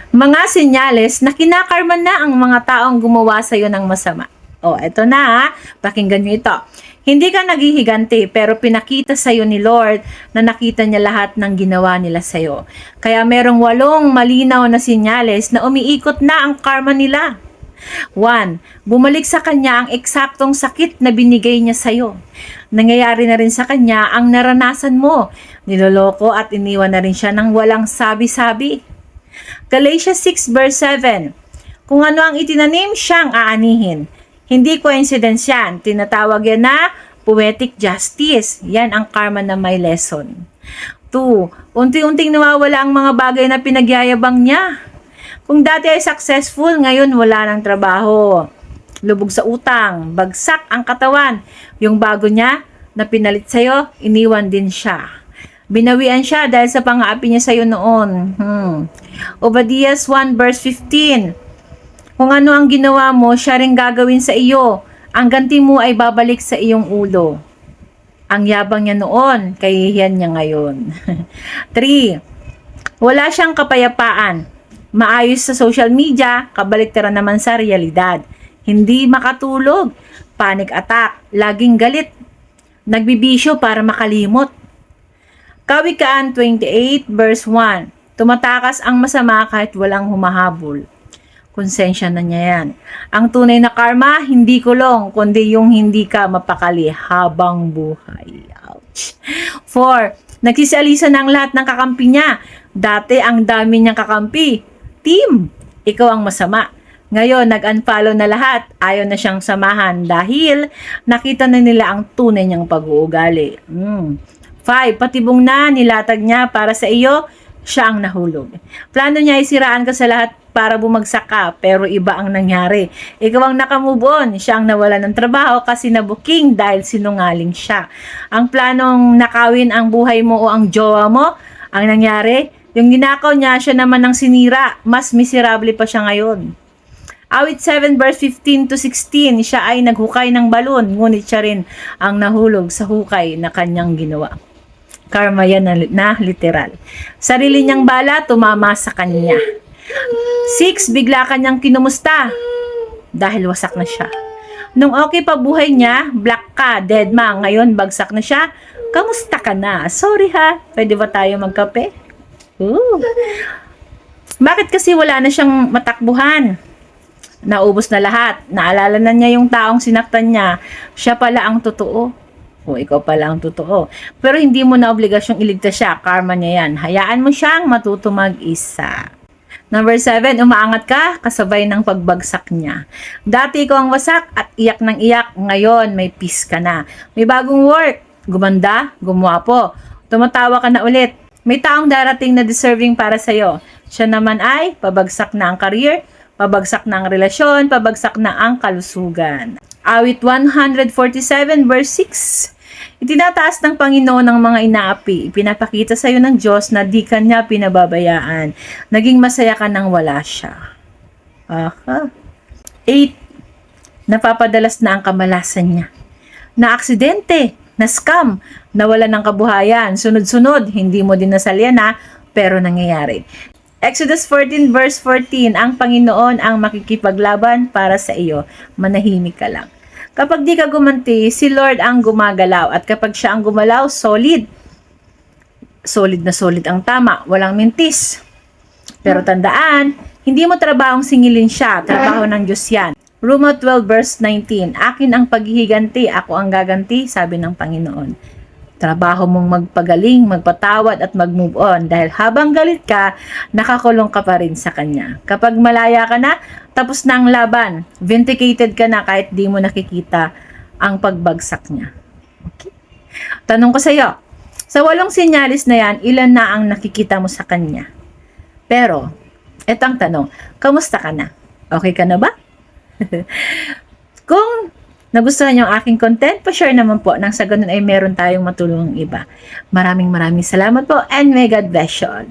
Mga senyales na kinakarma na ang mga taong gumawa sa iyo ng masama. O, eto na ha. Pakinggan nyo ito. Hindi ka naghihiganti pero pinakita sa iyo ni Lord na nakita niya lahat ng ginawa nila sa iyo. Kaya merong 8 malinaw na senyales na umiikot na ang karma nila. 1. Bumalik sa kanya ang eksaktong sakit na binigay niya sa iyo. Nangyayari na rin sa kanya ang naranasan mo. Niloloko at iniwan na rin siya ng walang sabi-sabi. Galatians 6 verse 7. Kung ano ang itinanim, siyang aanihin. Hindi coincidence yan. Tinatawag yan na poetic justice. Yan ang karma na may lesson. 2. Unti-unting nawawala ang mga bagay na pinagyayabang niya. Kung dati ay successful, ngayon wala ng trabaho. Lubog sa utang, bagsak ang katawan. Yung bago niya na pinalit sa'yo, iniwan din siya. Binawian siya dahil sa pang-aapi niya sa'yo noon. Obadias 1 verse 15. Kung ano ang ginawa mo, siya rin gagawin sa iyo. Ang ganti mo ay babalik sa iyong ulo. Ang yabang niya noon, kahihiyan niya ngayon. 3. Wala siyang kapayapaan. Maayos sa social media, kabaliktaran naman sa realidad. Hindi makatulog, panic attack, laging galit, nagbibisyo para makalimot. Kawikaan 28 verse 1. Tumatakas ang masama kahit walang humahabol. Konsensya na niya yan. Ang tunay na karma, hindi kulong, kundi yung hindi ka mapakali habang buhay. Ouch. 4. Nagsisialisan ng lahat ng kakampi niya. Dati ang dami niyang kakampi. Team, ikaw ang masama. Ngayon, nag-unfollow na lahat. Ayaw na siyang samahan dahil nakita na nila ang tunay niyang pag-uugali. 5. Patibong na nilatag niya para sa iyo, siya ang nahulog. Plano niya ay siraan ka sa lahat para bumagsak ka, pero iba ang nangyari. Ikaw ang nakamove on, siya ang nawala ng trabaho kasi nabuking dahil sinungaling siya. Ang planong nakawin ang buhay mo o ang jowa mo, ang nangyari, yung ginakaw niya, siya naman ang sinira. Mas miserable pa siya ngayon. Awit 7 verse 15 to 16, siya ay naghukay ng balon, ngunit siya rin ang nahulog sa hukay na kanyang ginawa. Karma yan na literal. Sarili niyang bala, tumama sa kanya. 6. Bigla kanyang kinumusta dahil wasak na siya. Nung okay pa buhay niya, black ka, dead ma. Ngayon, bagsak na siya. Kamusta ka na? Sorry ha, pwede ba tayo magkape? Bakit kasi wala na siyang matakbuhan? Naubos na lahat. Naalala na niya yung taong sinaktan niya. Siya pala ang totoo. O ikaw pala ang totoo. Pero hindi mo na obligasyong iligtas siya. Karma niya yan. Hayaan mo siyang matuto mag-isa. Number 7, umaangat ka kasabay ng pagbagsak niya. Dati ikaw ang wasak at iyak ng iyak. Ngayon, may peace ka na. May bagong work. Gumanda, gumwapo. Tumatawa ka na ulit. May taong darating na deserving para sa'yo. Siya naman ay pabagsak na ang career, pabagsak na ang relasyon, pabagsak na ang kalusugan. Awit 147 verse 6. Itinataas ng Panginoon ng mga inaapi. Ipinapakita sa iyo ng Diyos na di kanya pinababayaan. Naging masaya ka nang wala siya. 8. Napapadalas na ang kamalasan niya. Na aksidente, na scam, nawala ng kabuhayan. Sunod-sunod, hindi mo din nasalyan na, pero nangyayari. Exodus 14 verse 14, ang Panginoon ang makikipaglaban para sa iyo. Manahimik ka lang. Kapag di ka gumanti, si Lord ang gumagalaw. At kapag siya ang gumalaw, solid. Solid na solid ang tama. Walang mintis. Pero tandaan, hindi mo trabahong singilin siya. Trabaho ng Diyos yan. Roma 12 verse 19, akin ang paghihiganti, ako ang gaganti, sabi ng Panginoon. Trabaho mong magpagaling, magpatawad at mag-move on. Dahil habang galit ka, nakakulong ka pa rin sa Kanya. Kapag malaya ka na, tapos na ang laban. Vindicated ka na kahit di mo nakikita ang pagbagsak niya. Okay? Tanong ko sa iyo, sa 8 sinyalis na yan, ilan na ang nakikita mo sa Kanya? Pero, etong tanong, kamusta ka na? Okay ka na ba? Kung nagustuhan niyo ang aking content, pa-share naman po nang sa ganun ay meron tayong matulungang iba. Maraming salamat po and may God bless you all.